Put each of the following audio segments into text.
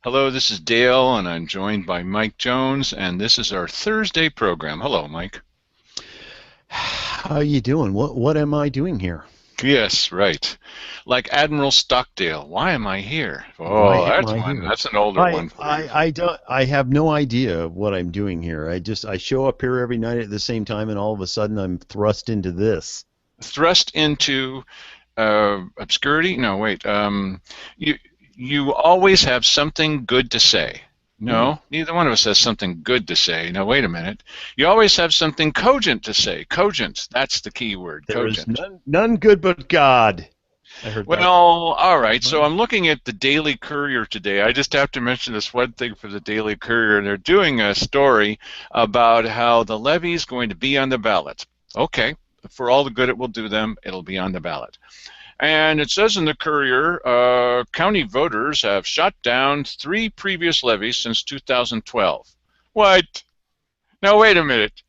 Hello, this is Dale, and I'm joined by Mike Jones, and this is our Thursday program. Hello, Mike. How you doing? What am I doing here? Yes, right. Like Admiral Stockdale. Why am I here? Why Oh, am that's I one. here? That's an older I one for you. I I don't I have no idea what I'm doing here. I show up here every night at the same time and all of a sudden I'm thrust into this. Thrust into obscurity? No, wait. You you always have something good to say. Hmm. No, neither one of us has something good to say. Now, wait a minute. You always have something cogent to say. Cogent. That's the key word. There is Cogent. none good but God. I heard that. Well, all right. So Right. I'm looking at the Daily Courier today. I just have to mention this one thing for the Daily Courier. They're doing a story about how the levy is going to be on the ballot. Okay, for all the good it will do them, it'll be on the ballot. And it says in the Courier, county voters have shot down 3 previous levies since 2012. What? Now, wait a minute.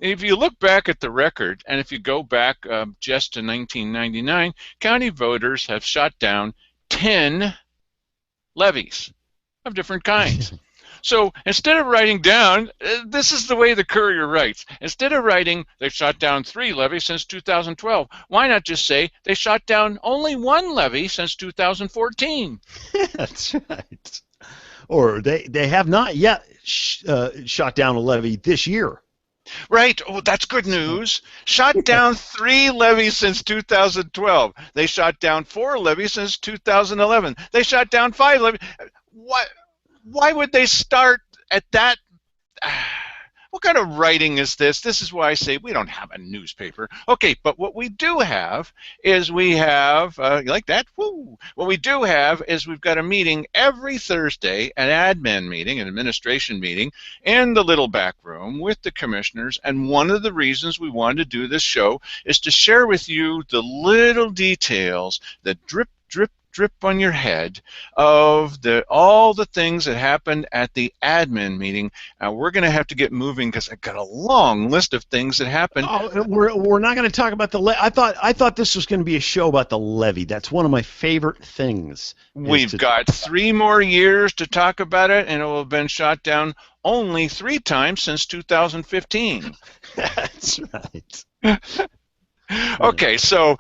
If you look back at the record, and if you go back just to 1999, county voters have shot down 10 levies of different kinds. So instead of writing down, this is the way the Courier writes. Instead of writing, they've shot down 3 levies since 2012, why not just say they shot down only 1 levy since 2014? That's right. Or they have not yet shot down a levy this year. Right. Oh, that's good news. Shot down 3 levies since 2012. They shot down 4 levies since 2011. They shot down 5 levies. What? Why would they start at that? What kind of writing is this? This is why I say we don't have a newspaper. Okay, but what we do have is we have, you like that? Woo! What we do have is we've got a meeting every Thursday, an admin meeting, an administration meeting, in the little back room with the commissioners. And one of the reasons we wanted to do this show is to share with you the little details that drip, drip, drip on your head of all the things that happened at the admin meeting. Now we're going to have to get moving because I've got a long list of things that happened. Oh, we're not going to talk about the I thought this was going to be a show about the levy. That's one of my favorite things is We've to got talk about. 3 more years to talk about it, and it will have been shot down only 3 times since 2015. That's right. Okay, so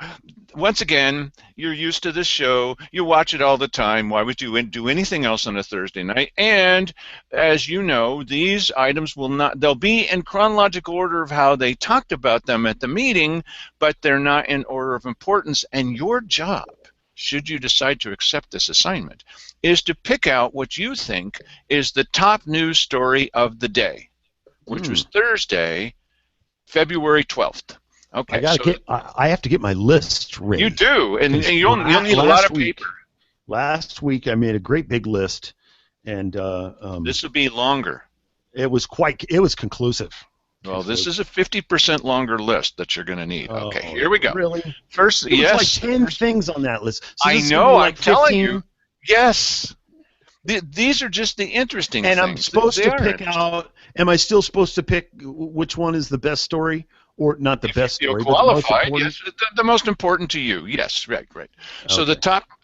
once again, you're used to this show. You watch it all the time. Why would you do anything else on a Thursday night? And as you know, these items will not, they'll be in chronological order of how they talked about them at the meeting, but they're not in order of importance. And your job, should you decide to accept this assignment, is to pick out what you think is the top news story of the day, which was Mm. Thursday, February 12th. I Okay, gotta so get. I have to get my list you ready do, and because you'll need a lot of paper. last week I made a great big list, and This will be longer. it was conclusive. Well, this is a 50% longer list that you're going to need. Okay, Oh, here we go. really? First, There was like yes, 10 things on that list. So I this is gonna be know. I'm like telling you. 15, Yes, these are just the interesting and I'm things. supposed They to are pick interesting. out. Am I still supposed to pick which one is the best story, or not the If you best feel story, but the most qualified, important? yes, the most important to you. Yes, right, right. So Okay.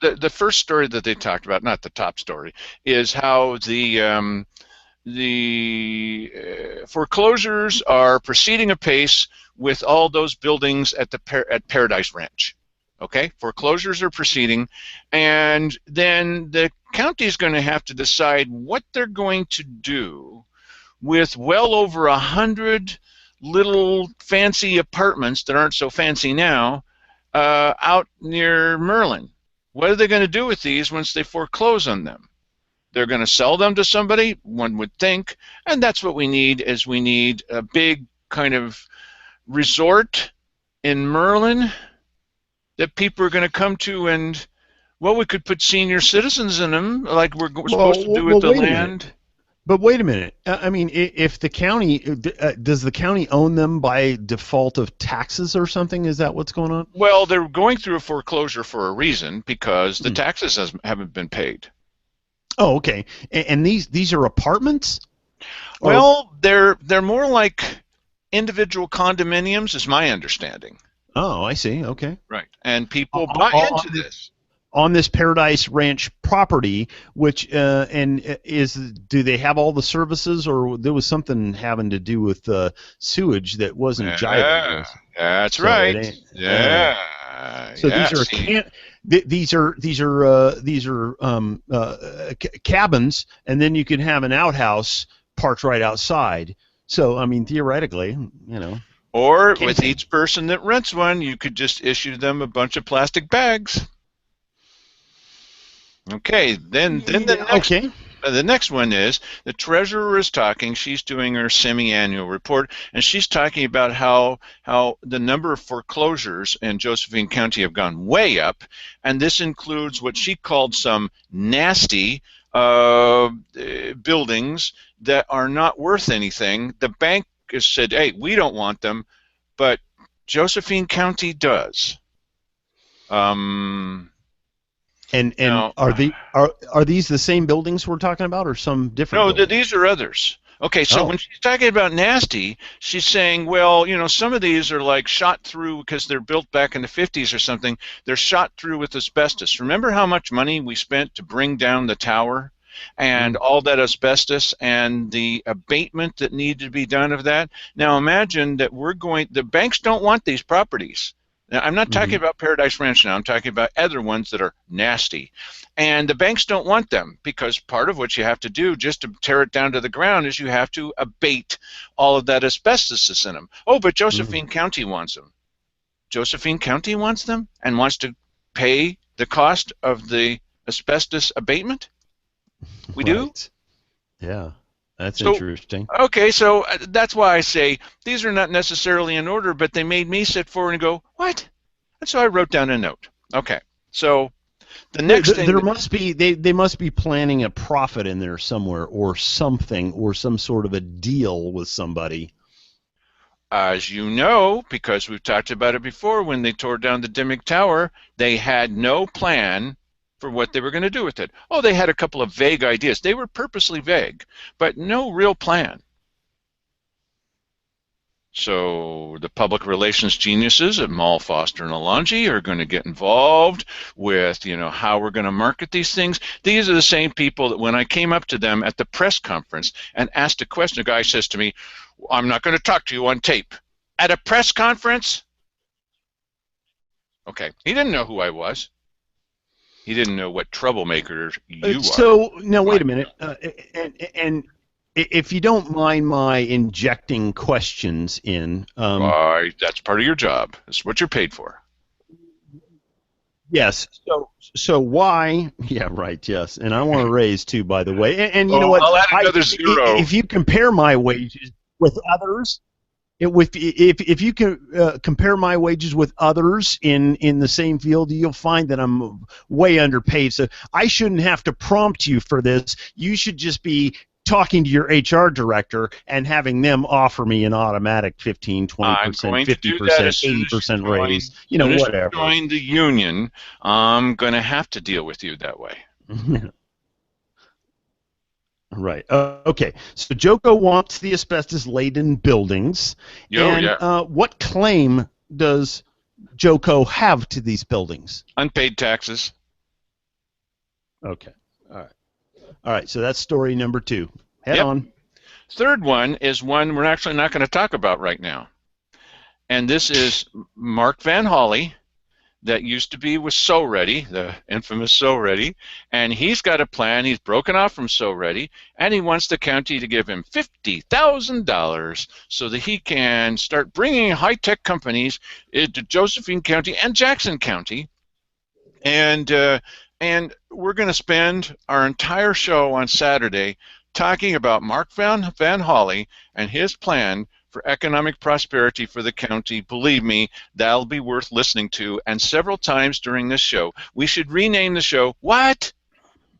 the first story that they talked about, not the top story, is how the foreclosures are proceeding apace with all those buildings at at Paradise Ranch. Okay, foreclosures are proceeding, and then the county is going to have to decide what they're going to do with well over 100 little fancy apartments that aren't so fancy now out near Merlin. What are they going to do with these once they foreclose on them? They're going to sell them to somebody, one would think, and that's what we need. Is we need a big kind of resort in Merlin that people are going to come to, and well, we could put senior citizens in them like we're supposed to do with the Wait a minute. land. But wait a minute. I mean, if the county does the county own them by default of taxes or something? Is that what's going on? Well, they're going through a foreclosure for a reason because the Hmm. taxes haven't been paid. Oh, okay. And these are apartments, or Well, they're more like individual condominiums, is my understanding. oh, I see. Okay. Right. And Uh, people uh, buy uh, into On the this. on this Paradise Ranch property, which do they have all the services, or there was something having to do with sewage that wasn't jiving? Yeah, that's So it right. ain't. So Yeah. these are See, cabins, and then you can have an outhouse parked right outside. So I mean, theoretically, or with camping. each person that rents one, you could just issue them a bunch of plastic bags. Okay, then Okay. the next one is the treasurer is talking. She's doing her semi-annual report, and she's talking about how the number of foreclosures in Josephine County have gone way up, and this includes what she called some nasty buildings that are not worth anything. The bank has said, "Hey, we don't want them," but Josephine County does. And Now, are these the same buildings we're talking about, or some different no, buildings? these are others. Okay, so Oh. when she's talking about nasty, she's saying, well, some of these are like shot through because they're built back in the 50s or something. They're shot through with asbestos. Remember how much money we spent to bring down the tower and Mm. all that asbestos and the abatement that needed to be done of that? Now imagine that the banks don't want these properties. Now, I'm not talking Mhm. about Paradise Ranch now. I'm talking about other ones that are nasty. And the banks don't want them because part of what you have to do just to tear it down to the ground is you have to abate all of that asbestos that's in them. Oh, but Mm. Josephine County wants them. Josephine County wants them and wants to pay the cost of the asbestos abatement? We do? Right. Yeah. That's So, interesting. okay, so that's why I say these are not necessarily in order, but they made me sit forward and go, what? And so I wrote down a note. Okay, so the next thing There must be they must be planning a profit in there somewhere, or something, or some sort of a deal with somebody. as you know, because we've talked about it before, when they tore down the Dimmick Tower, they had no plan for what they were going to do with it. Oh, they had a couple of vague ideas. They were purposely vague, but no real plan. So the public relations geniuses at Mall, Foster, and Alonji are going to get involved with, how we're going to market these things. These are the same people that when I came up to them at the press conference and asked a question, a guy says to me, I'm not going to talk to you on tape. At a press conference? Okay. He didn't know who I was. He didn't know what troublemaker you are. So now wait a My, minute, and if you don't mind my injecting questions in, that's part of your job. That's what you're paid for. yes. So why? Yeah, right. Yes, and I want to raise too, by the way. And you know Oh, what? I'll add another zero. If you compare my wages with others, if you can compare my wages with others in the same field, you'll find that I'm way underpaid. So I shouldn't have to prompt you for this. You should just be talking to your HR director and having them offer me an automatic 15, I'm 20%, going to do that 50%, as soon as you 80% join. raise, As soon as you whatever. join the union, I'm going to have to deal with you that way. Right. Okay. So Joko wants the asbestos-laden buildings. Oh, And yeah. what claim does Joko have to these buildings? Unpaid taxes. Okay. All right. All right. So that's story number 2. Head Yep. on. Third one is one we're actually not going to talk about right now. And this is Mark VonHolle, that used to be with So Ready, the infamous So Ready, and he's got a plan. He's broken off from So Ready, and he wants the county to give him $50,000 so that he can start bringing high-tech companies into Josephine County and Jackson County. And we're going to spend our entire show on Saturday talking about Mark VonHolle and his plan for economic prosperity for the county. Believe me, that'll be worth listening to. And several times during this show, we should rename the show, What?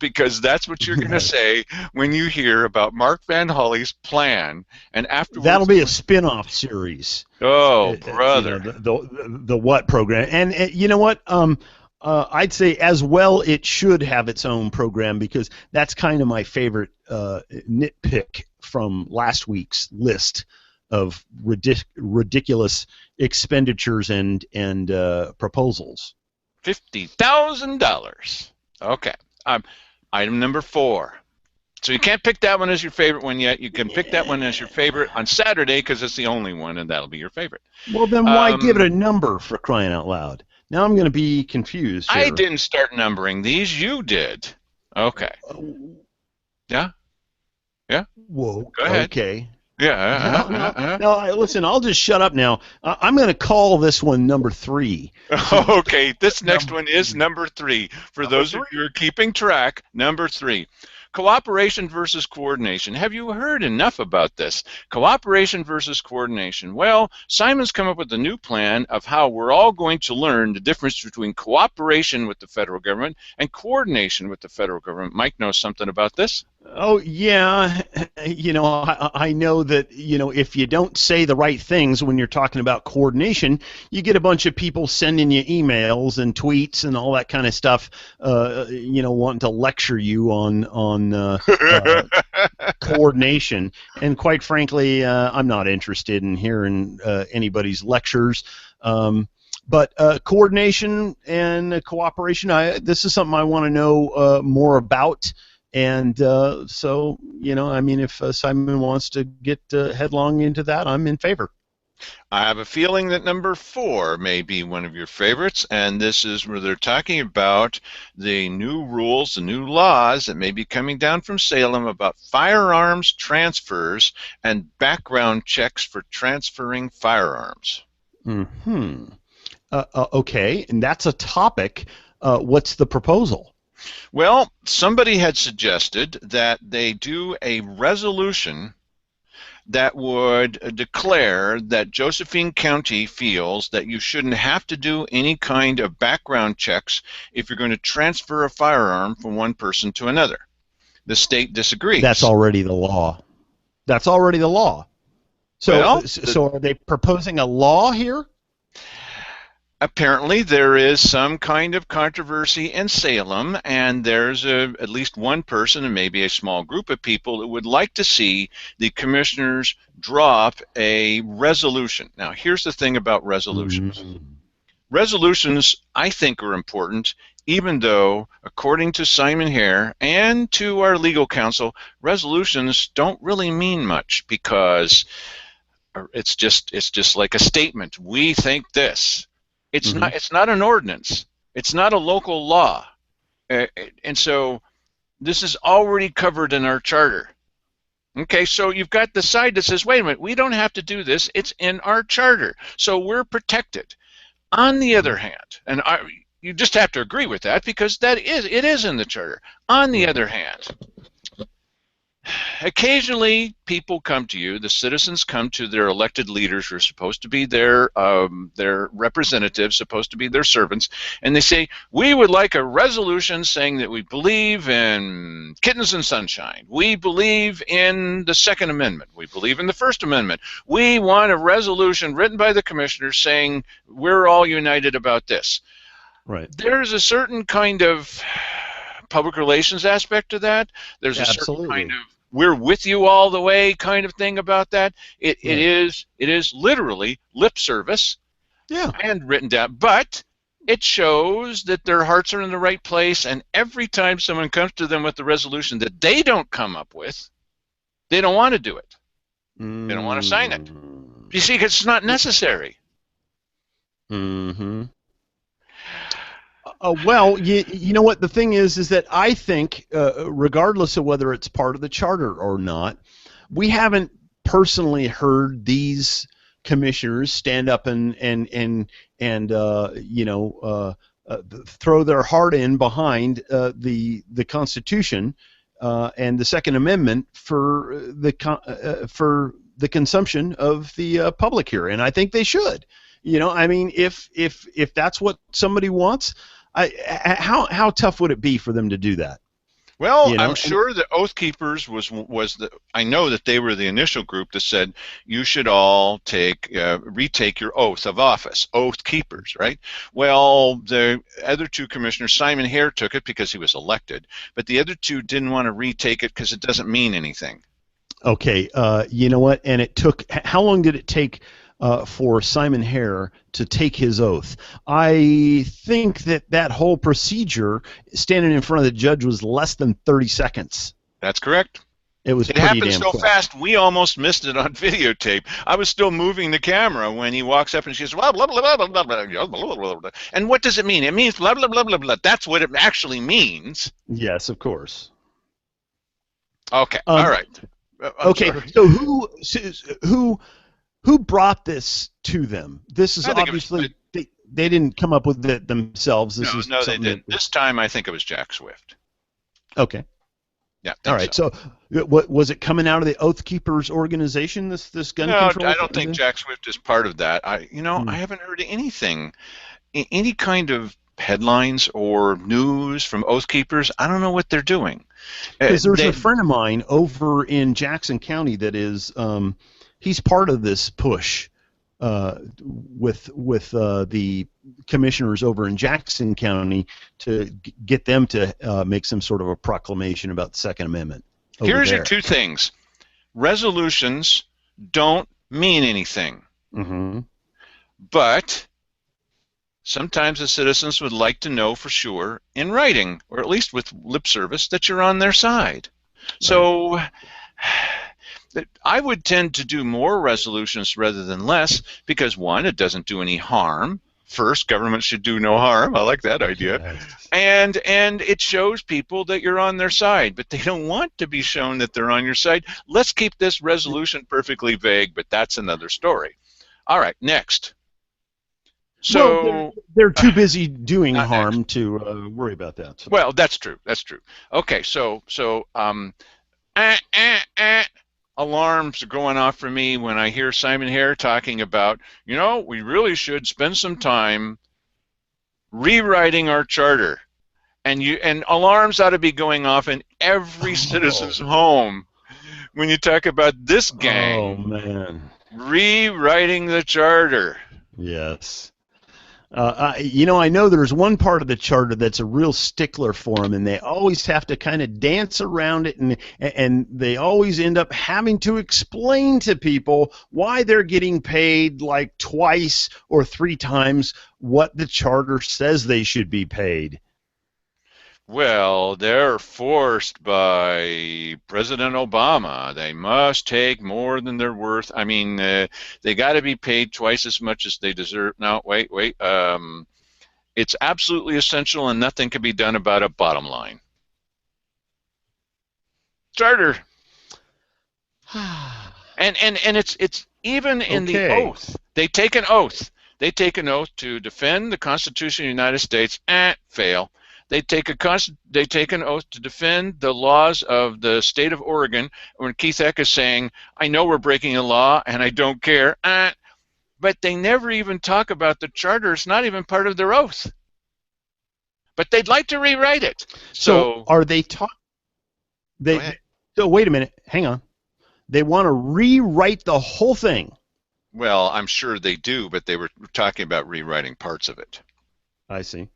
Because that's what you're going to say when you hear about Mark VonHolle's plan. And afterwards, That'll be a spin-off series. oh, brother. The What program. And you know what? I'd say as well it should have its own program, because that's kind of my favorite nitpick from last week's list of ridiculous expenditures and proposals. $50,000. Okay. Item number 4. So you can't pick that one as your favorite one yet. You can pick that one as your favorite on Saturday because it's the only one, and that'll be your favorite. Well, then why give it a number, for crying out loud? Now I'm going to be confused here. I didn't start numbering these. You did. Okay. Yeah? Yeah? Whoa. Go ahead. Okay. Yeah. No, listen, I'll just shut up now. I'm going to call this one number 3. Okay, this next one is number 3. For those of you who are keeping track, number 3. Cooperation versus coordination. Have you heard enough about this? Cooperation versus coordination. Well, Simon's come up with a new plan of how we're all going to learn the difference between cooperation with the federal government and coordination with the federal government. Mike knows something about this. Oh, yeah. I know that, if you don't say the right things when you're talking about coordination, you get a bunch of people sending you emails and tweets and all that kind of stuff, wanting to lecture you on coordination. And quite frankly, I'm not interested in hearing anybody's lectures. But coordination and cooperation, this is something I want to know more about. And so, if Simon wants to get headlong into that, I'm in favor. I have a feeling that number 4 may be one of your favorites, and this is where they're talking about the new rules, the new laws that may be coming down from Salem about firearms transfers and background checks for transferring firearms. Okay, and that's a topic. What's the proposal? Well, somebody had suggested that they do a resolution that would declare that Josephine County feels that you shouldn't have to do any kind of background checks if you're going to transfer a firearm from one person to another. The state disagrees. That's already the law. So are they proposing a law here? Apparently, there is some kind of controversy in Salem, and there's at least one person and maybe a small group of people that would like to see the commissioners drop a resolution. Now, here's the thing about resolutions. Resolutions, I think, are important, even though, according to Simon Hare and to our legal counsel, resolutions don't really mean much because it's just like a statement. We think this. It's not an ordinance. It's not a local law. And so this is already covered in our charter. Okay, so you've got the side that says, wait a minute, we don't have to do this. It's in our charter. So we're protected. On the other hand, and you just have to agree with that because it is in the charter. On the other hand, occasionally people come to you, the citizens come to their elected leaders who are supposed to be their representatives, supposed to be their servants, and they say, we would like a resolution saying that we believe in kittens and sunshine. We believe in the Second Amendment. We believe in the First Amendment. We want a resolution written by the commissioners saying we're all united about this. Right. There's a certain kind of public relations aspect to that. There's a Absolutely. certain kind of we're with you all the way kind of thing about that. It is literally lip service, and written down, but it shows that their hearts are in the right place, and every time someone comes to them with the resolution that they don't come up with, they don't want to do it. They don't want to sign it. You see, 'cause it's not necessary. Well, you know what the thing is that I think, regardless of whether it's part of the charter or not, we haven't personally heard these commissioners stand up and throw their heart in behind the Constitution and the Second Amendment for the consumption of the public here, and I think they should. If that's what somebody wants. How tough would it be for them to do that? Well, I'm sure the Oath Keepers I know that they were the initial group that said you should all retake your oath of office, Oath Keepers, right? Well, the other two commissioners, Simon Hare took it because he was elected, but the other two didn't want to retake it because it doesn't mean anything. Okay, you know what? And it took, how long did it take for Simon Hare to take his oath. I think that whole procedure, standing in front of the judge, was less than 30 seconds. That's correct. It was It pretty happened damn so quick. fast, we almost missed it on videotape. I was still moving the camera when he walks up and she says, blah, blah, blah, blah, blah, blah, blah, blah, blah, blah. And what does it mean? It means blah, blah, blah, blah, blah. That's what it actually means. Yes, of course. Okay, all right. Okay, sorry. so who brought this to them? This is obviously they didn't come up with it themselves. No, they didn't. This time, I think it was Jack Swift. Okay. Yeah. All right. So, what was it coming out of the Oath Keepers organization? This gun control? No, I don't think Jack Swift is part of that. I haven't heard anything, any kind of headlines or news from Oath Keepers. I don't know what they're doing. Because there's a friend of mine over in Jackson County that is, he's part of this push with the commissioners over in Jackson County to get them to make some sort of a proclamation about the Second Amendment. Here's your two things. Resolutions don't mean anything. Mm-hmm. But sometimes the citizens would like to know for sure in writing, or at least with lip service, that you're on their side. Right. So I would tend to do more resolutions rather than less because, one, it doesn't do any harm. First, government should do no harm. I like that idea. Yes. And it shows people that you're on their side, but they don't want to be shown that they're on your side. Let's keep this resolution perfectly vague, but that's another story. All right, next. So well, they're too busy doing harm to worry about that. So. Well, that's true. That's true. Okay, so alarms are going off for me when I hear Simon Hare talking about, we really should spend some time rewriting our charter, and alarms ought to be going off in every citizen's home when you talk about this gang. Oh man, rewriting the charter. Yes. I know there's one part of the charter that's a real stickler for them, and they always have to kind of dance around it, and they always end up having to explain to people why they're getting paid like twice or three times what the charter says they should be paid. Well, they're forced by President Obama. They must take more than they're worth. I mean, they got to be paid twice as much as they deserve. No, wait. It's absolutely essential, and nothing can be done about it. Bottom line. Charter. and it's even in the oath. They take an oath. They take an oath to defend the Constitution of the United States. Fail. They take an oath to defend the laws of the state of Oregon when Keith Eck is saying, I know we're breaking a law and I don't care. But they never even talk about the charter. It's not even part of their oath. But they'd like to rewrite it. So are they So wait a minute. Hang on. They want to rewrite the whole thing. Well, I'm sure they do, but they were talking about rewriting parts of it. I see.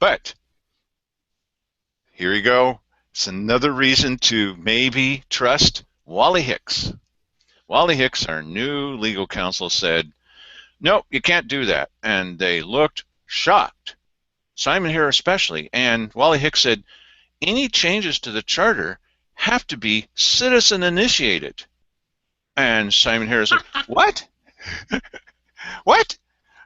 But here you go. It's another reason to maybe trust Wally Hicks. Wally Hicks, our new legal counsel, said, no, you can't do that. And they looked shocked, Simon Hare especially. And Wally Hicks said, any changes to the charter have to be citizen initiated. And Simon Hare said, what? What?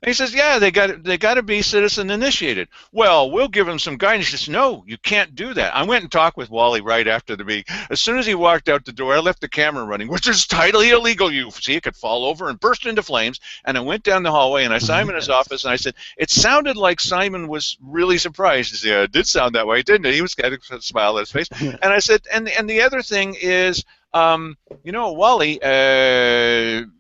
And he says, yeah, they got to be citizen initiated. Well, we'll give them some guidance. He says, no, you can't do that. I went and talked with Wally right after the meeting. As soon as he walked out the door, I left the camera running, which is totally illegal. You see, it could fall over and burst into flames. And I went down the hallway, and I saw him in his office, and I said, it sounded like Simon was really surprised. He said, yeah, it did sound that way, didn't it? He was kind of smile on his face. And I said, and the other thing is, Wally,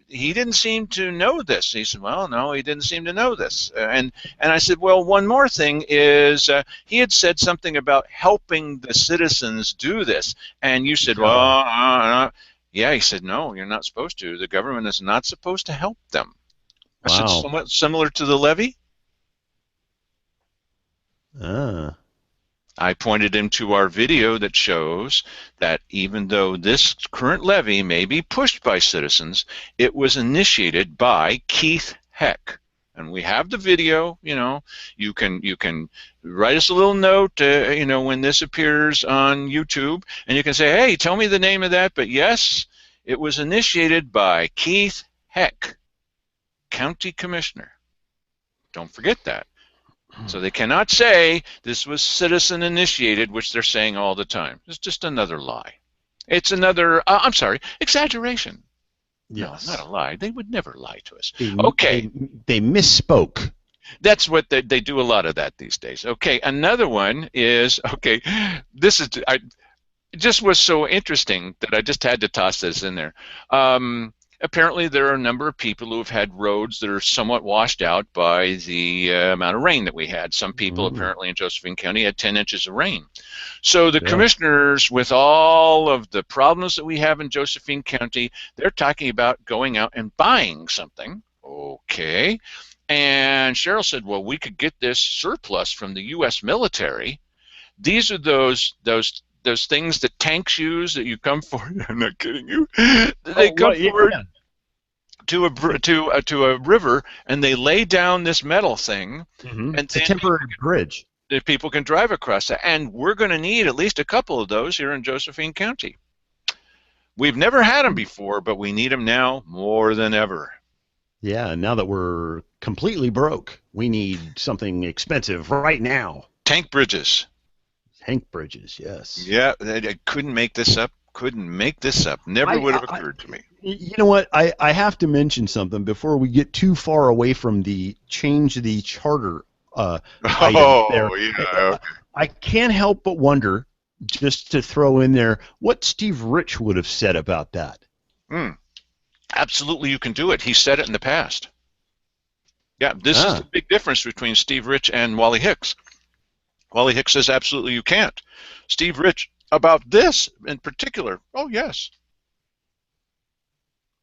he didn't seem to know this. He said, well, no, he didn't seem to know this. And I said, well, one more thing is he had said something about helping the citizens do this. And you said, well, yeah. He said, no, you're not supposed to. The government is not supposed to help them. I said, somewhat similar to the levy. I pointed him to our video that shows that even though this current levy may be pushed by citizens, it was initiated by Keith Heck. And we have the video. You can write us a little note, when this appears on YouTube, and you can say, hey, tell me the name of that. But yes, it was initiated by Keith Heck, County Commissioner. Don't forget that. So they cannot say this was citizen initiated, which they're saying all the time. It's just another lie. It's another, exaggeration. Yes. No, not a lie. They would never lie to us. Okay. They misspoke. That's what they do a lot of that these days. Okay, another one is, this is, it just was so interesting that I just had to toss this in there. Apparently, there are a number of people who have had roads that are somewhat washed out by the amount of rain that we had. Some people apparently in Josephine County had 10 inches of rain. So the commissioners, with all of the problems that we have in Josephine County, they're talking about going out and buying something. Okay. And Cherryl said, well, we could get this surplus from the U.S. military. These are those things that tanks use that you come for. I'm not kidding you. They come forward to a river, and they lay down this metal thing, and it's a temporary bridge that people can drive across. And we're going to need at least a couple of those here in Josephine County. We've never had them before, but we need them now more than ever. Yeah, now that we're completely broke, we need something expensive right now. Tank bridges. Tank bridges, yes. Yeah, I couldn't make this up. Never would have occurred to me. You know what? I have to mention something before we get too far away from the change the charter item there. Yeah. I can't help but wonder, just to throw in there, what Steve Rich would have said about that. Absolutely, you can do it. He said it in the past. Yeah, this is the big difference between Steve Rich and Wally Hicks. Wally Hicks says absolutely you can't. Steve Rich, about this in particular, oh yes.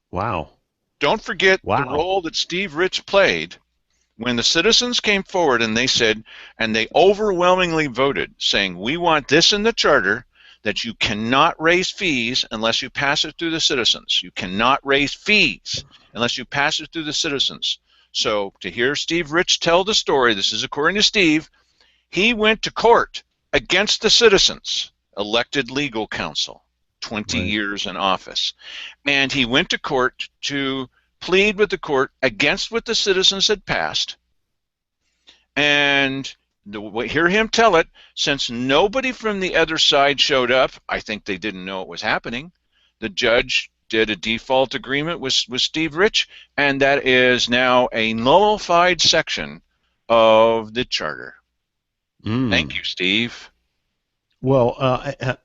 Wow. Don't forget the role that Steve Rich played when the citizens came forward and they said, and they overwhelmingly voted, saying, we want this in the charter, that you cannot raise fees unless you pass it through the citizens. You cannot raise fees unless you pass it through the citizens. So to hear Steve Rich tell the story, this is according to Steve, he went to court against the citizens, elected legal counsel, 20 years in office. And he went to court to plead with the court against what the citizens had passed. And hear him tell it, since nobody from the other side showed up, I think they didn't know it was happening, the judge did a default agreement with Steve Rich, and that is now a nullified section of the charter. Thank you, Steve. Well,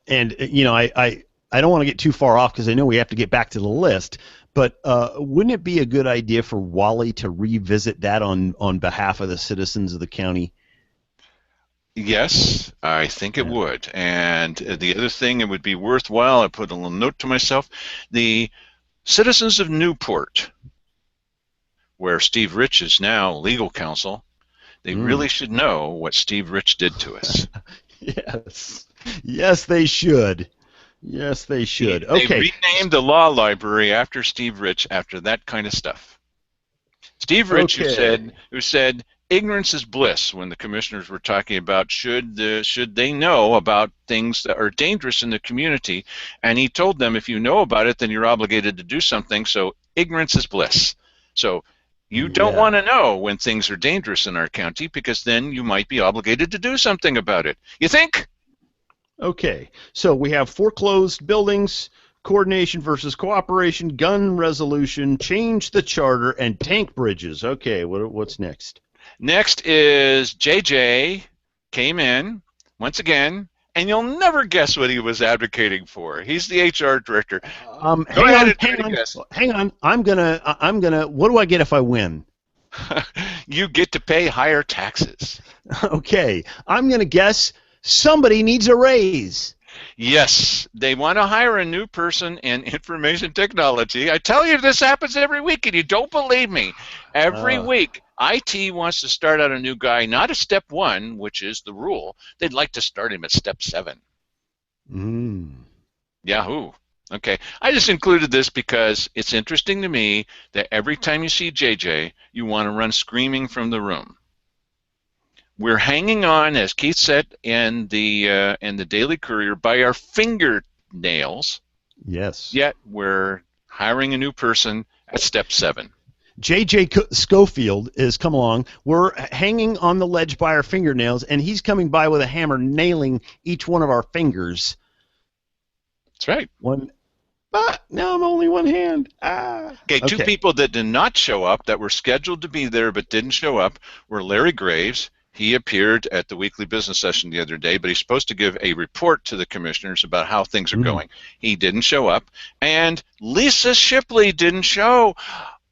and I don't want to get too far off because I know we have to get back to the list, but wouldn't it be a good idea for Wally to revisit that on behalf of the citizens of the county? Yes, I think it would. And the other thing, it would be worthwhile, I put a little note to myself, the citizens of Newport, where Steve Rich is now legal counsel, they really should know what Steve Rich did to us. Yes, they should. Yes, they should. They renamed the law library after Steve Rich after that kind of stuff. Steve Rich, who said ignorance is bliss when the commissioners were talking about should they know about things that are dangerous in the community, and he told them if you know about it, then you're obligated to do something. So ignorance is bliss. So you don't want to know when things are dangerous in our county, because then you might be obligated to do something about it. You think? Okay, so we have foreclosed buildings, coordination versus cooperation, gun resolution, change the charter, and tank bridges. Okay, what's next? Next is JJ came in once again, and you'll never guess what he was advocating for. He's the HR director. Hang on. I'm gonna. What do I get if I win? You get to pay higher taxes. Okay, I'm gonna guess somebody needs a raise. Yes, they want to hire a new person in information technology. I tell you, this happens every week, and you don't believe me. Every week, IT wants to start out a new guy, not at step 1, which is the rule. They'd like to start him at step 7. Yahoo. Okay, I just included this because it's interesting to me that every time you see JJ, you want to run screaming from the room. We're hanging on, as Keith said in the Daily Courier, by our fingernails. Yes. Yet we're hiring a new person at step 7. J.J. Schofield has come along. We're hanging on the ledge by our fingernails, and he's coming by with a hammer, nailing each one of our fingers. That's right. Now I'm only one hand. Okay, two people that did not show up, that were scheduled to be there but didn't show up, were Larry Graves. He appeared at the weekly business session the other day, but he's supposed to give a report to the commissioners about how things are going. He didn't show up. And Lisa Shipley didn't show.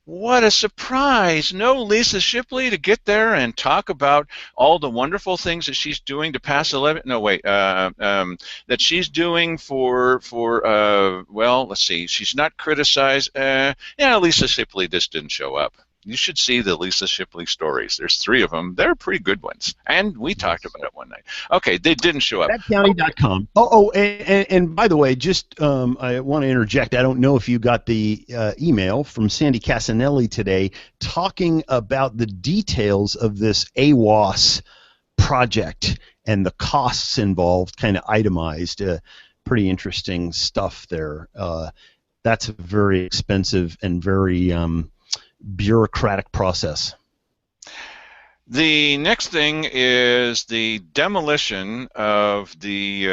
What a surprise. No Lisa Shipley to get there and talk about all the wonderful things that she's doing to pass 11. No, wait. That she's doing for well, let's see. She's not criticized. Lisa Shipley just didn't show up. You should see the Lisa Shipley stories. There's 3 of them. They're pretty good ones. And we talked about it one night. Okay, they didn't show up. BadCounty.com. And by the way, just I want to interject. I don't know if you got the email from Sandy Casanelli today talking about the details of this AWAS project and the costs involved, kind of itemized. Pretty interesting stuff there. That's a very expensive and very bureaucratic process. The next thing is the demolition of the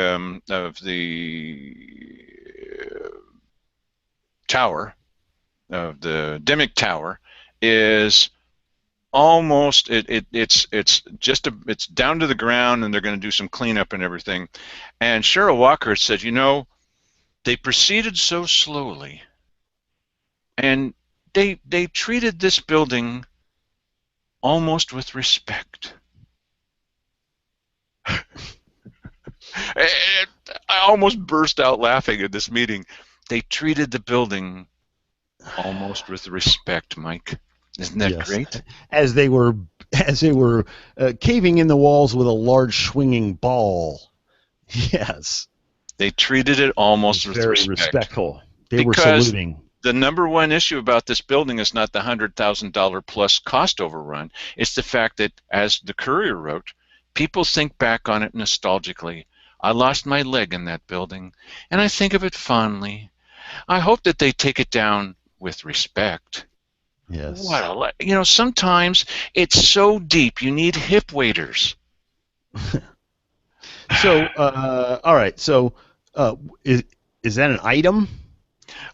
tower, of the Dimmick Tower, is almost it's down to the ground, and they're going to do some cleanup and everything. And Cherryl Walker said, they proceeded so slowly, and they treated this building almost with respect. I almost burst out laughing at this meeting. They treated the building almost with respect, Mike. Isn't that great? As they were caving in the walls with a large swinging ball. Yes. They treated it almost with respect. Very respectful. They were saluting. The number one issue about this building is not the $100,000 plus cost overrun. It's the fact that, as the Courier wrote, people think back on it nostalgically. I lost my leg in that building, and I think of it fondly. I hope that they take it down with respect. Yes. Sometimes it's so deep you need hip waders. So, all right. So, is that an item?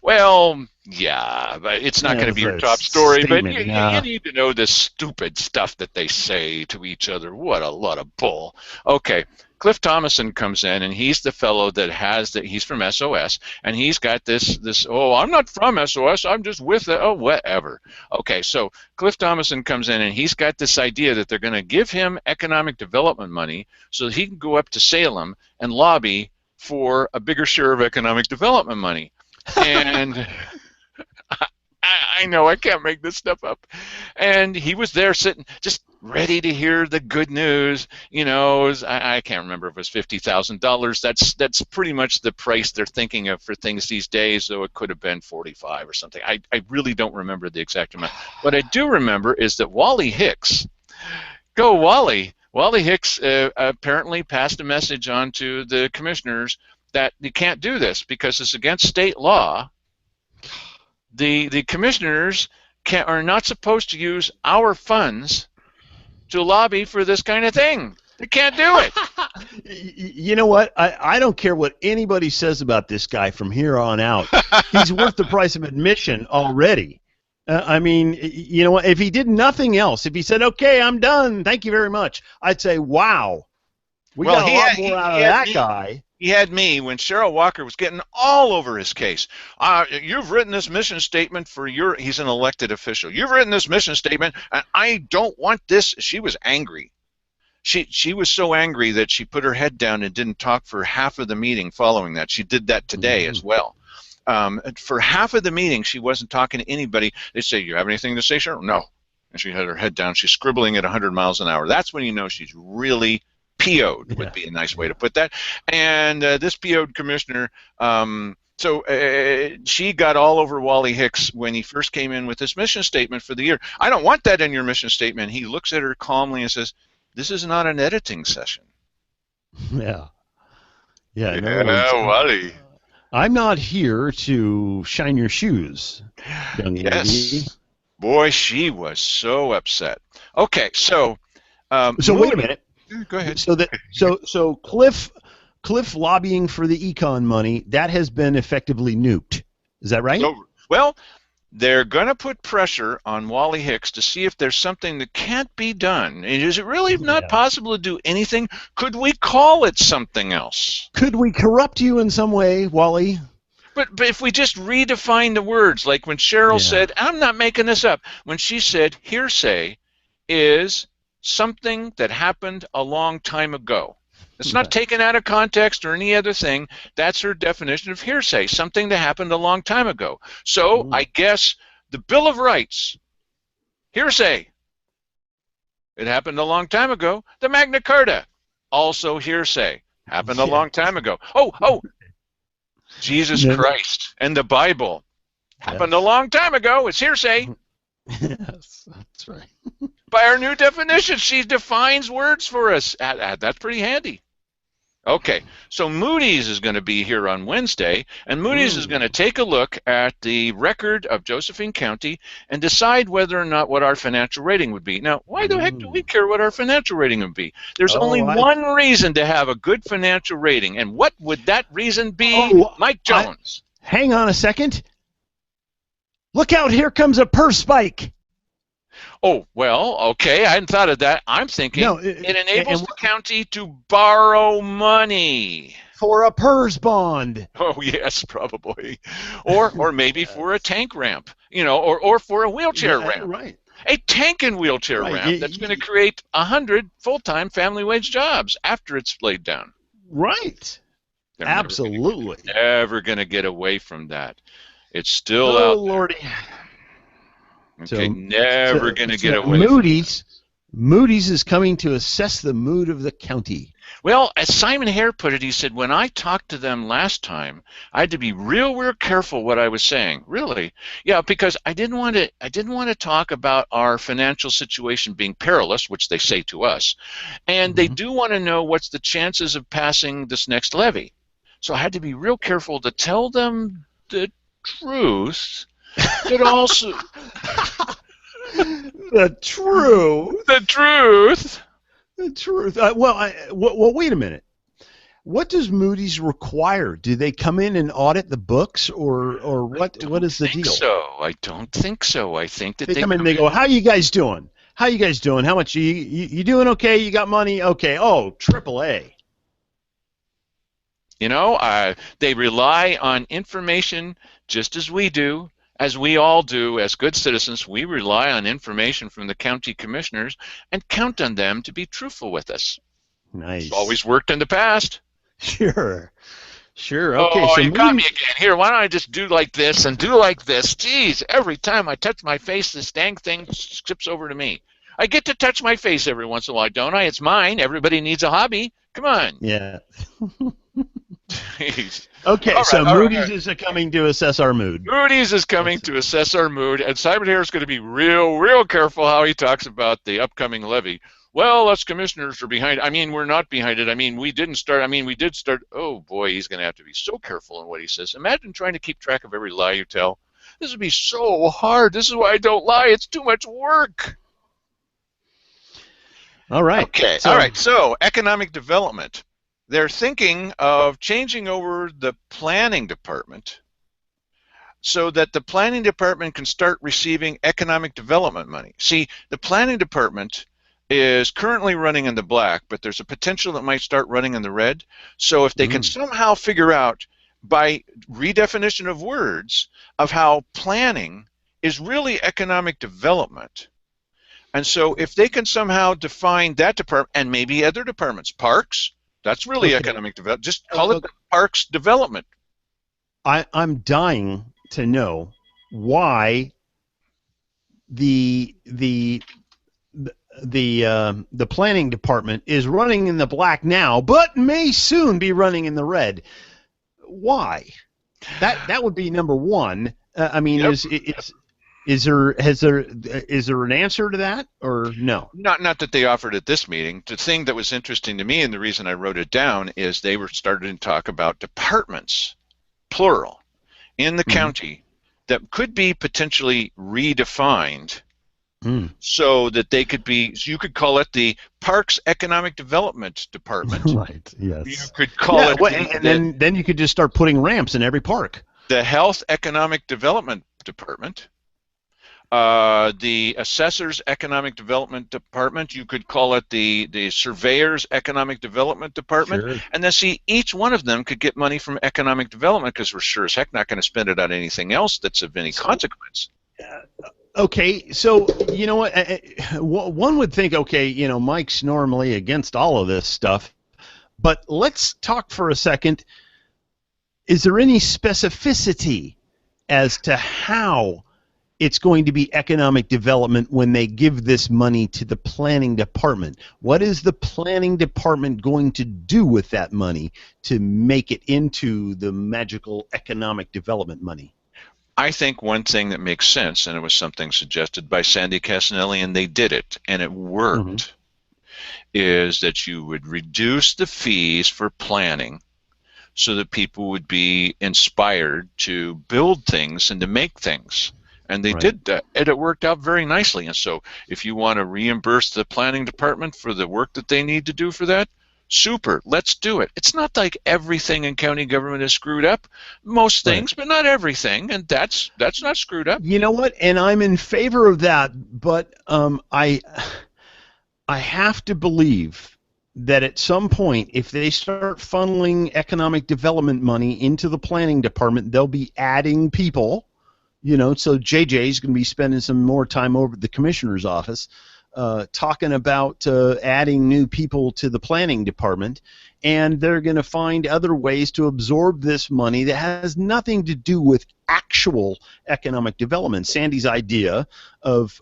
Well, yeah, but it's not going to be your top story. But you need to know the stupid stuff that they say to each other. What a lot of bull. Okay, Cliff Thomason comes in, and he's the fellow that has he's from SOS, and he's got this. Oh, I'm not from SOS. I'm just with it. Oh, whatever. Okay, so Cliff Thomason comes in, and he's got this idea that they're going to give him economic development money so that he can go up to Salem and lobby for a bigger share of economic development money. And I know I can't make this stuff up. And he was there sitting, just ready to hear the good news. I can't remember if it was $50,000. That's pretty much the price they're thinking of for things these days, though it could have been 45 or something. I really don't remember the exact amount. What I do remember is that Wally Hicks, go Wally! Wally Hicks apparently passed a message on to the commissioners that you can't do this because it's against state law. The commissioners are not supposed to use our funds to lobby for this kind of thing. They can't do it. You know what? I don't care what anybody says about this guy from here on out. He's worth the price of admission already. I mean, you know what? If he did nothing else, if he said, "Okay, I'm done. Thank you very much," I'd say, "Wow, we got a lot more out of that guy." He had me when Cherryl Walker was getting all over his case. You've written this mission statement for he's an elected official. You've written this mission statement, and I don't want this. She was angry. She was so angry that she put her head down and didn't talk for half of the meeting following that. She did that today as well. For half of the meeting, she wasn't talking to anybody. They say, "You have anything to say, Cherryl?" No. and she had her head down. She's scribbling at 100 miles an hour. That's when you know she's really PO'd, would be a nice way to put that. And this PO'd commissioner, she got all over Wally Hicks when he first came in with his mission statement for the year. I don't want that in your mission statement. He looks at her calmly and says, "This is not an editing session." Yeah. Yeah, Wally. I'm not here to shine your shoes, young lady. Yes. Boy, she was so upset. Okay, so wait a minute. Go ahead. So Cliff lobbying for the econ money, that has been effectively nuked. Is that right? Well, they're going to put pressure on Wally Hicks to see if there's something that can't be done. Is it really not possible to do anything? Could we call it something else? Could we corrupt you in some way, Wally? But if we just redefine the words, like when Cherryl said, I'm not making this up, when she said hearsay is something that happened a long time ago. It's not taken out of context or any other thing. That's her definition of hearsay, something that happened a long time ago. So I guess the Bill of Rights, hearsay. It happened a long time ago. The Magna Carta, also hearsay. Happened a long time ago. Oh, Jesus Christ and the Bible. Happened a long time ago. It's hearsay. Yes, that's right. By our new definition, she defines words for us. That's pretty handy. Okay, so Moody's is going to be here on Wednesday, and Moody's is going to take a look at the record of Josephine County and decide whether or not what our financial rating would be. Now, why the heck do we care what our financial rating would be? There's only one reason to have a good financial rating, and what would that reason be, Mike Jones? Hang on a second. Look out, here comes a purse spike. Oh, well, okay, I hadn't thought of that. I'm thinking it enables the county to borrow money. For a PERS bond. Oh, yes, probably. Or maybe for a tank ramp, or for a wheelchair ramp. Right. A tank and wheelchair ramp that's going to create 100 full-time family wage jobs after it's laid down. Right. They're absolutely. Never going to get away from that. It's still out there. Lordy. Okay, never going to get away. Moody's is coming to assess the mood of the county. Well, as Simon Hare put it, he said, when I talked to them last time, I had to be real careful what I was saying. Really? Yeah, because I didn't want to talk about our financial situation being perilous, which they say to us, and they do want to know what's the chances of passing this next levy. So I had to be real careful to tell them the truth. But also the truth. Well, wait a minute. What does Moody's require? Do they come in and audit the books, or what? What is the deal? I don't think so. I think that they come in and they go, "How you guys doing? How you guys doing? How much you doing? Okay, you got money? Okay. Oh, AAA." They rely on information just as we do. As we all do as good citizens, we rely on information from the county commissioners and count on them to be truthful with us. Nice. It's always worked in the past. Sure. Okay. Oh, so you got me again. Here, why don't I just do like this and do like this? Jeez, every time I touch my face, this dang thing skips over to me. I get to touch my face every once in a while, don't I? It's mine. Everybody needs a hobby. Come on. Yeah. Jeez. Okay, so Moody's is coming to assess our mood. Moody's is coming to assess our mood, and Simon Hare is going to be real careful how he talks about the upcoming levy. Well, us commissioners are behind. I mean, we're not behind it. I mean, we didn't start. I mean, we did start. Oh, boy, he's going to have to be so careful in what he says. Imagine trying to keep track of every lie you tell. This would be so hard. This is why I don't lie. It's too much work. All right. Okay. All right. So, economic development. They're thinking of changing over the planning department so that the planning department can start receiving economic development money. See, the planning department is currently running in the black, but there's a potential that might start running in the red. So if they can somehow figure out, by redefinition of words, of how planning is really economic development. And so if they can somehow define that department, and maybe other departments, parks, that's really economic development. Just call it parks development. I'm dying to know why the the planning department is running in the black now, but may soon be running in the red. Why? That would be number one. I mean, Yep. is there an answer to that or no? Not that they offered at this meeting. The thing that was interesting to me, and the reason I wrote it down, is they were starting to talk about departments, plural, in the county that could be potentially redefined so that they could be. So you could call it the Parks Economic Development Department. Right. Yes. You could call it. Well, and then you could just start putting ramps in every park. The Health Economic Development Department. The Assessor's Economic Development Department, you could call it the Surveyor's Economic Development Department, Sure. and then see each one of them could get money from economic development because we're sure as heck not going to spend it on anything else that's of any consequence. Okay, so you know what? One would think, okay, you know, Mike's normally against all of this stuff, but let's talk for a second. Is there any specificity as to how it's going to be economic development when they give this money to the planning department? What is the planning department going to do with that money to make it into the magical economic development money? I think one thing that makes sense, and it was something suggested by Sandy Casanelli, and they did it, and it worked, is that you would reduce the fees for planning so that people would be inspired to build things and to make things. And they did that, and it worked out very nicely. And so if you want to reimburse the planning department for the work that they need to do for that, super, let's do it. It's not like everything in county government is screwed up. Most things, but not everything, and that's not screwed up. You know what? And I'm in favor of that, but I have to believe that at some point, if they start funneling economic development money into the planning department, they'll be adding people. You know, so JJ's going to be spending some more time over at the commissioner's office talking about adding new people to the planning department, and they're going to find other ways to absorb this money that has nothing to do with actual economic development. Sandy's idea of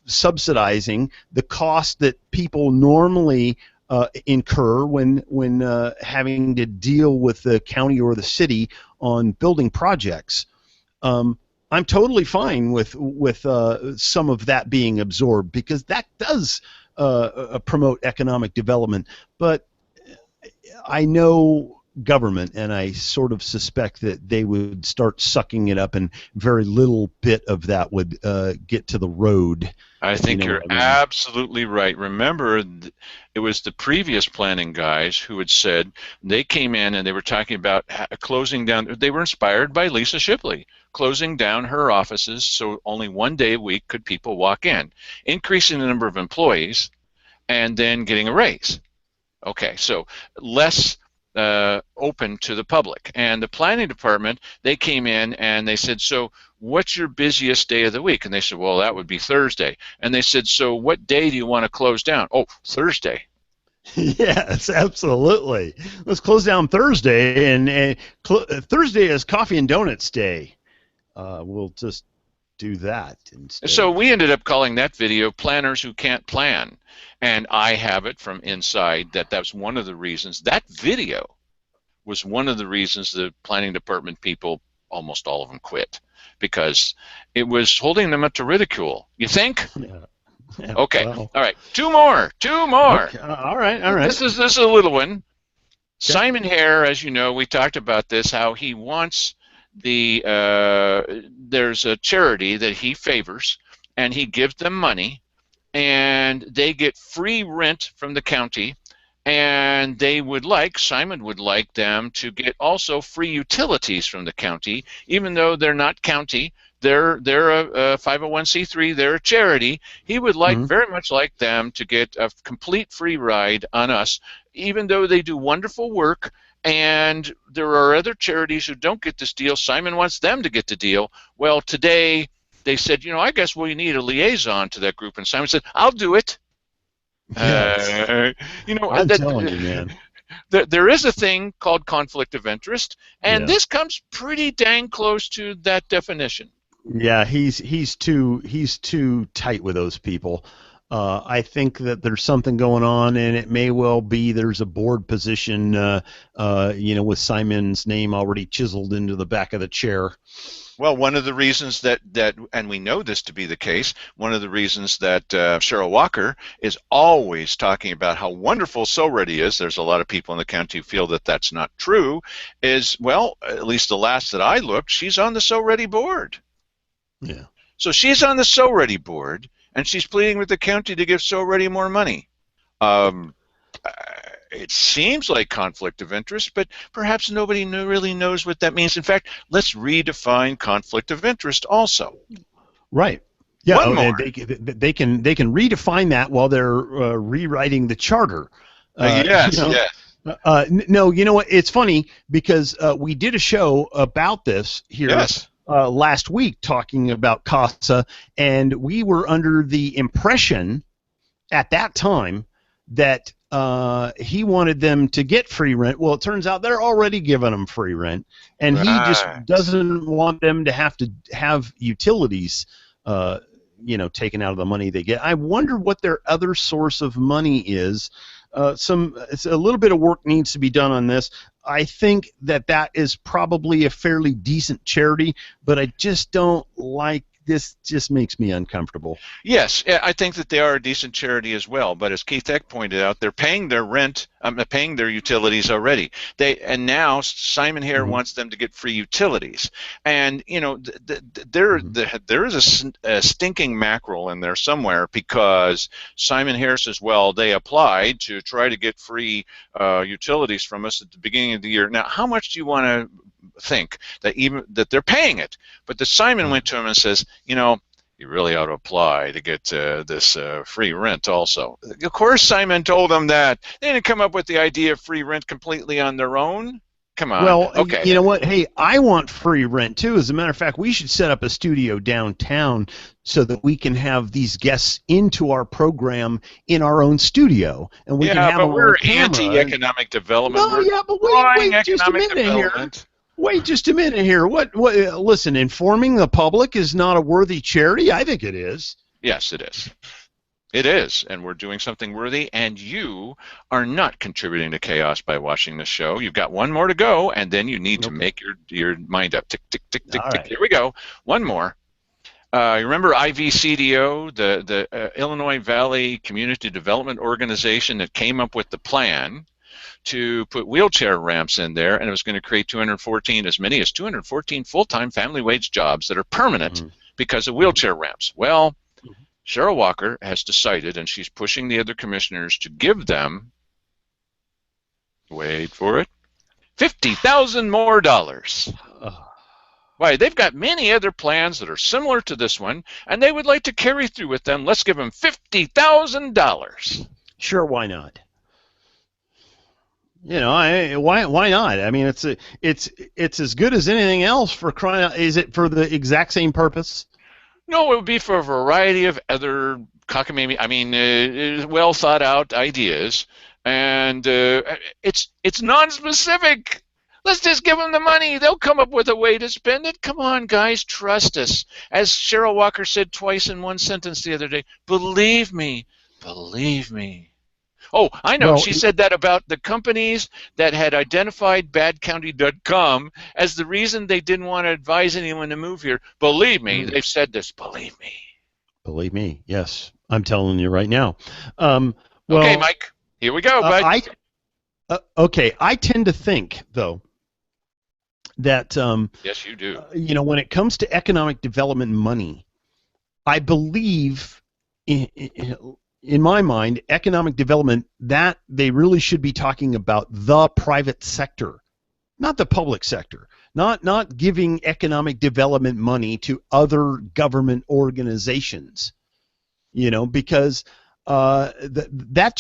subsidizing the cost that people normally incur when having to deal with the county or the city on building projects. I'm totally fine with some of that being absorbed because that does promote economic development. But I know government, and I sort of suspect that they would start sucking it up, and very little bit of that would get to the road. I think you're absolutely right. Remember, it was the previous planning guys who had said, they came in and they were talking about closing down. They were inspired by Lisa Shipley, closing down her offices so only one day a week could people walk in, increasing the number of employees, and then getting a raise. Okay, so less open to the public. And the planning department, they came in and they said, so what's your busiest day of the week? And they said, well, that would be Thursday. And they said, so what day do you want to close down? Oh, Thursday. Yes, absolutely. Let's close down Thursday, and Thursday is Coffee and Donuts Day. We'll just do that instead. So we ended up calling that video Planners Who Can't Plan. And I have it from inside that that's one of the reasons. That video was one of the reasons the planning department people, almost all of them, quit. Because it was holding them up to ridicule. You think? Yeah, okay. well. All right. Two more. Okay. All right. This is a little one. Okay. Simon Hare, as you know, we talked about this, how he wants the there's a charity that he favors, and he gives them money, and they get free rent from the county, and Simon would like them to get also free utilities from the county, even though they're not county. They're a 501c3. They're a charity. He would very much like them to get a complete free ride on us, even though they do wonderful work. And there are other charities who don't get this deal. Simon wants them to get the deal. Well, today they said, I guess we need a liaison to that group. And Simon said, I'll do it. Yes. I'm telling you, man. There is a thing called conflict of interest, and this comes pretty dang close to that definition. Yeah, he's too tight with those people. I think that there's something going on, and it may well be there's a board position, with Simon's name already chiseled into the back of the chair. Well, one of the reasons and we know this to be the case, one of the reasons that Cherryl Walker is always talking about how wonderful SoReady is, there's a lot of people in the county who feel that that's not true, is, well, at least the last that I looked, she's on the SoReady board. Yeah. So she's on the SoReady board, and she's pleading with the county to give SoReady more money. It seems like conflict of interest, but perhaps nobody really knows what that means. In fact, let's redefine conflict of interest also. Right. Yeah. One more. And they can redefine that while they're rewriting the charter. Yes. Yes. No, you know what? It's funny because we did a show about this here. Yes. Last week talking about CASA, and we were under the impression at that time that he wanted them to get free rent. Well, it turns out they're already giving them free rent, and he just doesn't want them to have utilities taken out of the money they get. I wonder what their other source of money is. It's a little bit of work needs to be done on this. I think that is probably a fairly decent charity, but I just don't like this. Just makes me uncomfortable. Yes, I think that they are a decent charity as well. But as Keith Eck pointed out, they're paying their rent, paying their utilities already. And now Simon Hare wants them to get free utilities. And there is a stinking mackerel in there somewhere, because Simon Hare says, well, they applied to try to get free utilities from us at the beginning of the year. Now, how much do you want to think that they're paying it? But the Simon went to him and says, you really ought to apply to get this free rent also. Of course Simon told them that. They didn't come up with the idea of free rent completely on their own. Come on. Well, okay. You know what? Hey, I want free rent too. As a matter of fact, we should set up a studio downtown so that we can have these guests into our program in our own studio, and we can have them on camera. But we're anti-economic development. No, yeah, but wait just a minute here. Wait just a minute here. What? Listen, informing the public is not a worthy charity. I think it is. Yes, it is. It is, and we're doing something worthy, and you are not contributing to chaos by watching this show. You've got one more to go, and then you need to make your mind up. Tick, tick, tick, tick, tick. Right. Here we go. One more. You remember IVCDO, the Illinois Valley Community Development Organization that came up with the plan to put wheelchair ramps in there, and it was going to create as many as 214 full-time family wage jobs that are permanent because of wheelchair ramps. Well, Cherryl Walker has decided, and she's pushing the other commissioners to give them, wait for it, $50,000 more. Why, they've got many other plans that are similar to this one, and they would like to carry through with them. Let's give them $50,000. Sure, why not? Why not? I mean, it's as good as anything else for crying out. Is it for the exact same purpose? No, it would be for a variety of other cockamamie, well thought out ideas, and it's non-specific. Let's just give them the money. They'll come up with a way to spend it. Come on, guys, trust us. As Cherryl Walker said twice in one sentence the other day, believe me, believe me. Oh, I know. Well, she said that about the companies that had identified BadCounty.com as the reason they didn't want to advise anyone to move here. Believe me, they've said this. Believe me. Believe me. Yes, I'm telling you right now. Okay, Mike. Here we go, bud. Okay, I tend to think, though, that yes, you do. When it comes to economic development money, I believe in my mind, economic development, that they really should be talking about the private sector, not the public sector, not giving economic development money to other government organizations, because that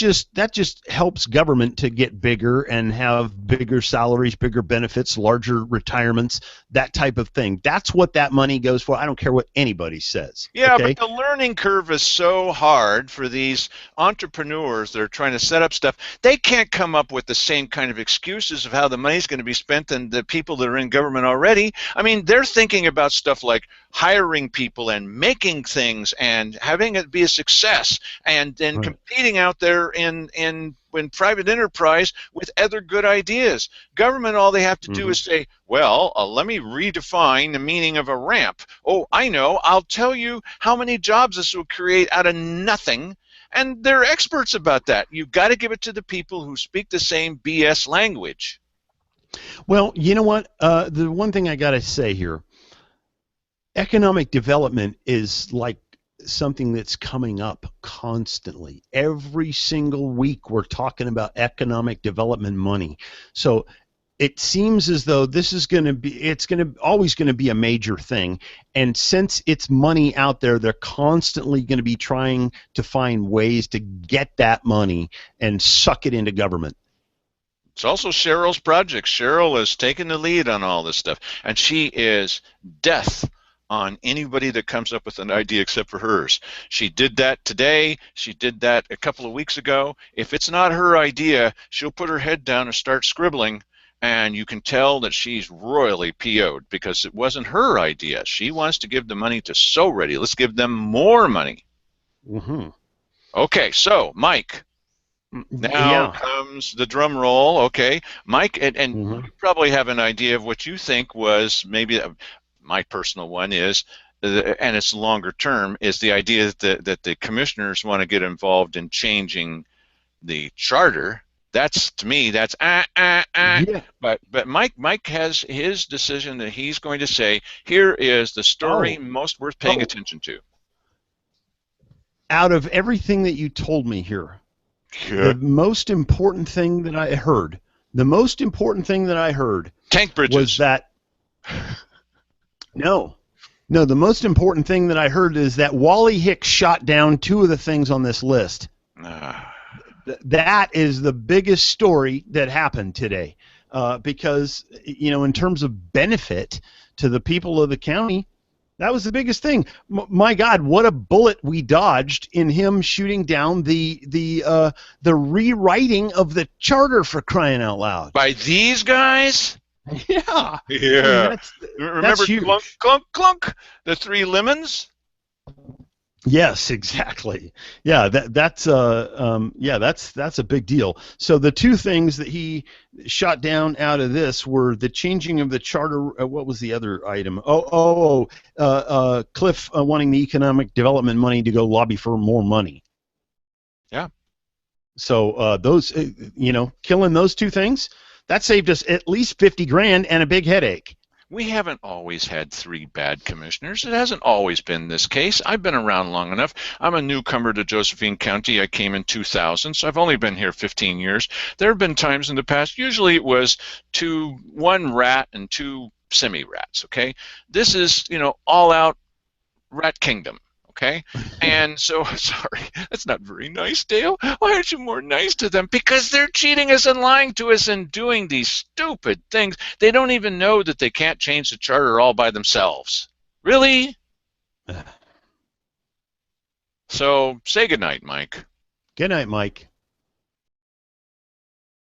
just helps government to get bigger and have bigger salaries, bigger benefits, larger retirements, that type of thing. That's what that money goes for. I don't care what anybody says. Yeah, Okay? but the learning curve is so hard for these entrepreneurs that are trying to set up stuff. They can't come up with the same kind of excuses of how the money's going to be spent than the people that are in government already. I mean, they're thinking about stuff like hiring people and making things and having it be a success, and then Right. competing out there in private enterprise with other good ideas. Government, all they have to do is say, well, let me redefine the meaning of a ramp. Oh, I know. I'll tell you how many jobs this will create out of nothing. And they're experts about that. You've got to give it to the people who speak the same BS language. Well, you know what? The one thing I got to say here, economic development is like something that's coming up constantly. Every single week we're talking about economic development money. So it seems as though this is going to be, it's going to always going to be a major thing. And since it's money out there, they're constantly going to be trying to find ways to get that money and suck it into government. It's also Cheryl's project. Cherryl is taking the lead on all this stuff, and she is death on anybody that comes up with an idea except for hers. She did that today. She did that a couple of weeks ago. If it's not her idea, she'll put her head down and start scribbling, and you can tell that she's royally PO'd because it wasn't her idea. She wants to give the money to So Ready. Let's give them more money. Okay, so Mike. Now comes the drum roll. Okay, Mike, and you probably have an idea of what you think was maybe my personal one is, and it's longer term, is the idea that the commissioners want to get involved in changing the charter. That's, to me, that's Yeah. But Mike has his decision that he's going to say, here is the story most worth paying attention to. Out of everything that you told me here, the most important thing that I heard, tank bridges, was that no, the most important thing that I heard is that Wally Hicks shot down two of the things on this list. That is the biggest story that happened today, because, you know, in terms of benefit to the people of the county, that was the biggest thing. My God, what a bullet we dodged in him shooting down the rewriting of the charter, for crying out loud. By these guys? Yeah. Yeah. Remember that's clunk, clunk, clunk, the three lemons? Yes, exactly. Yeah, that's a big deal. So the two things that he shot down out of this were the changing of the charter. What was the other item? Cliff wanting the economic development money to go lobby for more money. Yeah. So those, killing those two things, that saved us at least $50,000 and a big headache. We haven't always had three bad commissioners. It hasn't always been this case. I've been around long enough. I'm a newcomer to Josephine County. I came in 2000, so I've only been here 15 years. There have been times in the past, usually it was one rat and two semi-rats, okay? This is, all out rat kingdom. Okay, and so, sorry, that's not very nice, Dale. Why aren't you more nice to them? Because they're cheating us and lying to us and doing these stupid things. They don't even know that they can't change the charter all by themselves. Really? So, say goodnight, Mike. Good night, Mike.